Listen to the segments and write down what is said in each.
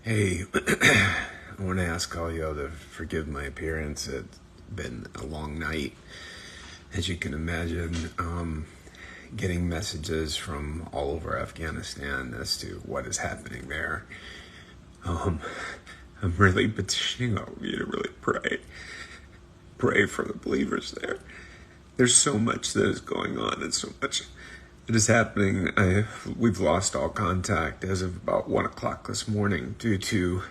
Hey, I want to ask all y'all to forgive my appearance. It's been a long night, as you can imagine. Getting messages from all over Afghanistan as to what is happening there. I'm really petitioning all of you to really pray for the believers there. There's so much that is going on, and so much that is happening. We've lost all contact as of about 1 o'clock this morning due to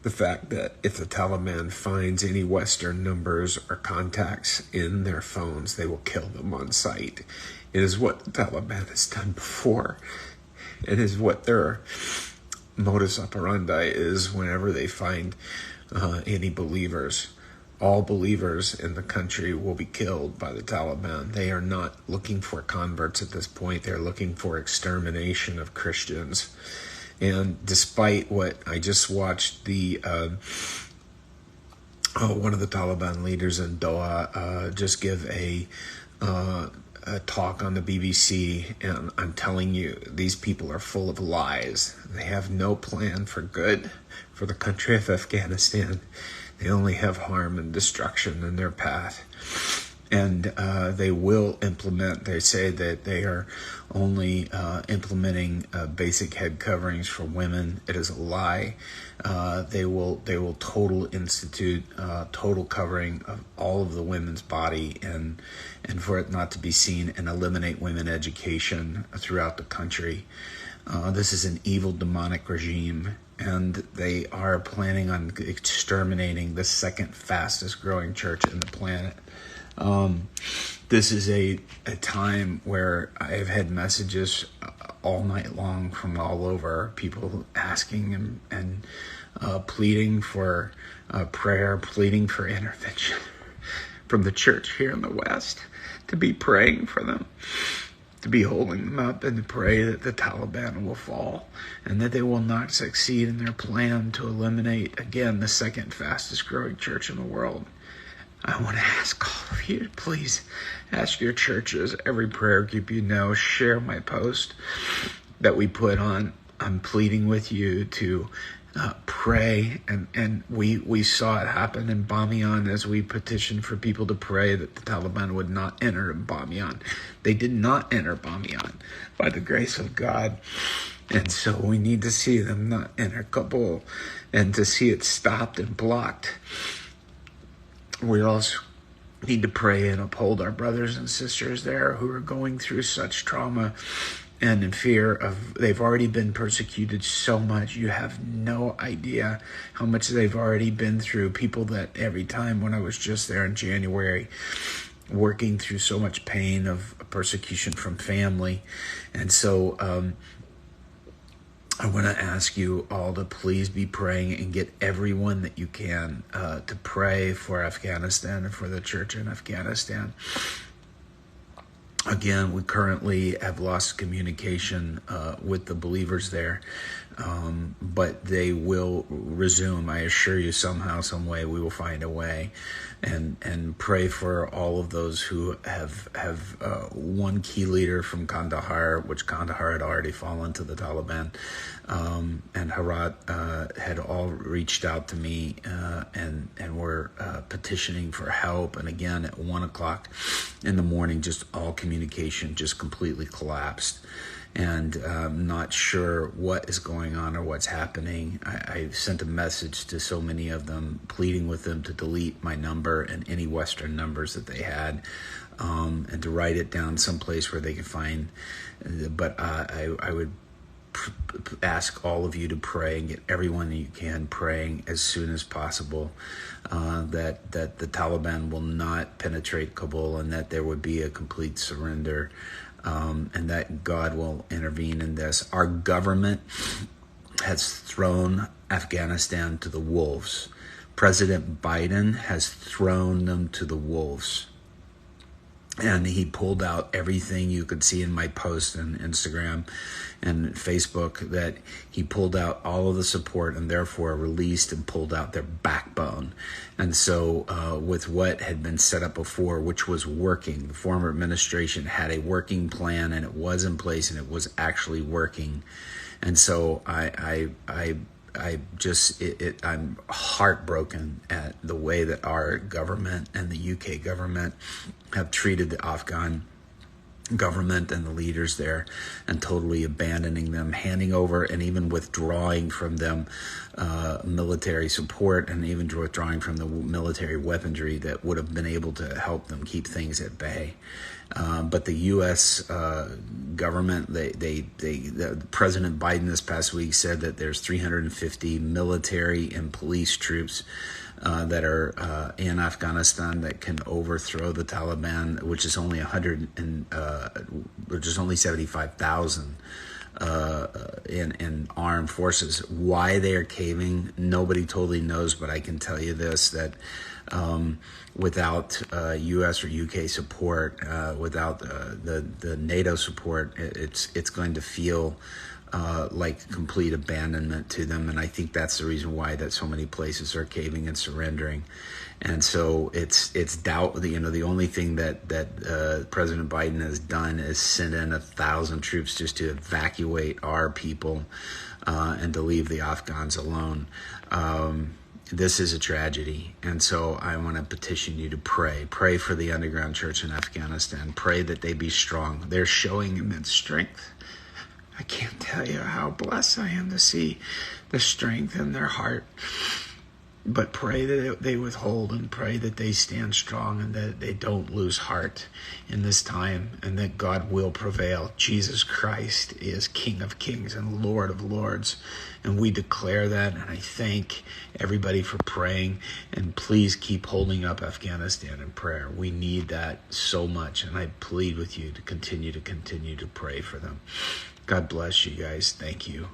the fact that if the Taliban finds any Western numbers or contacts in their phones, they will kill them on sight. It is what the Taliban has done before. It is what their modus operandi is whenever they find any believers. All believers in the country will be killed by the Taliban. They are not looking for converts at this point. They're looking for extermination of Christians. And despite what I just watched, one of the Taliban leaders in Doha just give a talk on the BBC, and I'm telling you, these people are full of lies. They have no plan for good for the country of Afghanistan. They only have harm and destruction in their path. And they will implement, they say that they are only implementing basic head coverings for women. It is a lie. They will institute total covering of all of the women's body and for it not to be seen, and eliminate women education throughout the country. This is an evil, demonic regime, and they are planning on exterminating the second fastest growing church in the planet. This is a time where I've had messages all night long from all over, people asking and pleading for prayer, pleading for intervention from the church here in the West, to be praying for them, to be holding them up, and to pray that the Taliban will fall and that they will not succeed in their plan to eliminate, again, the second fastest growing church in the world. I want to ask all of you to please ask your churches, every prayer group you know, share my post that we put on. I'm pleading with you to pray, and we saw it happen in Bamiyan as we petitioned for people to pray that the Taliban would not enter Bamiyan. They did not enter Bamiyan by the grace of God. And so we need to see them not enter Kabul and to see it stopped and blocked. We also need to pray and uphold our brothers and sisters there who are going through such trauma and in fear of, they've already been persecuted so much. You have no idea how much they've already been through. People that every time when I was just there in January, working through so much pain of persecution from family. And so I want to ask you all to please be praying and get everyone that you can to pray for Afghanistan and for the church in Afghanistan. Again, we currently have lost communication with the believers there, but they will resume. I assure you, somehow, some way, we will find a way. And pray for all of those who have one key leader from Kandahar, which Kandahar had already fallen to the Taliban, and Herat had all reached out to me and were petitioning for help. And again, at 1 o'clock in the morning, just all communication just completely collapsed. And I'm not sure what is going on or what's happening. I sent a message to so many of them, pleading with them to delete my number and any Western numbers that they had, and to write it down someplace where they could find. But I would ask all of you to pray and get everyone you can praying as soon as possible, that the Taliban will not penetrate Kabul, and that there would be a complete surrender. And that God will intervene in this. Our government has thrown Afghanistan to the wolves. President Biden has thrown them to the wolves. And he pulled out everything you could see in my post on Instagram and Facebook, that he pulled out all of the support and therefore released and pulled out their backbone. And so with what had been set up before, which was working, the former administration had a working plan and it was in place and it was actually working. And so I I'm heartbroken at the way that our government and the UK government have treated the Afghan government and the leaders there, and totally abandoning them, handing over and even withdrawing from them military support, and even withdrawing from the military weaponry that would have been able to help them keep things at bay. But the U.S. Government, President Biden this past week said that there's 350 military and police troops that are in Afghanistan that can overthrow the Taliban, which is only 75,000 in armed forces. Why they are caving, nobody totally knows, but I can tell you this, that without U.S. or UK support, without the NATO support, it's going to feel like complete abandonment to them. And I think that's the reason why that so many places are caving and surrendering. And so it's doubt. The only thing that President Biden has done is send in 1,000 troops just to evacuate our people and to leave the Afghans alone. This is a tragedy. And so I want to petition you to pray. Pray for the underground church in Afghanistan. Pray that they be strong. They're showing immense strength. I can't tell you how blessed I am to see the strength in their heart. But pray that they withhold, and pray that they stand strong, and that they don't lose heart in this time, and that God will prevail. Jesus Christ is King of Kings and Lord of Lords. And we declare that, and I thank everybody for praying. And please keep holding up Afghanistan in prayer. We need that so much, and I plead with you to continue to pray for them. God bless you guys. Thank you.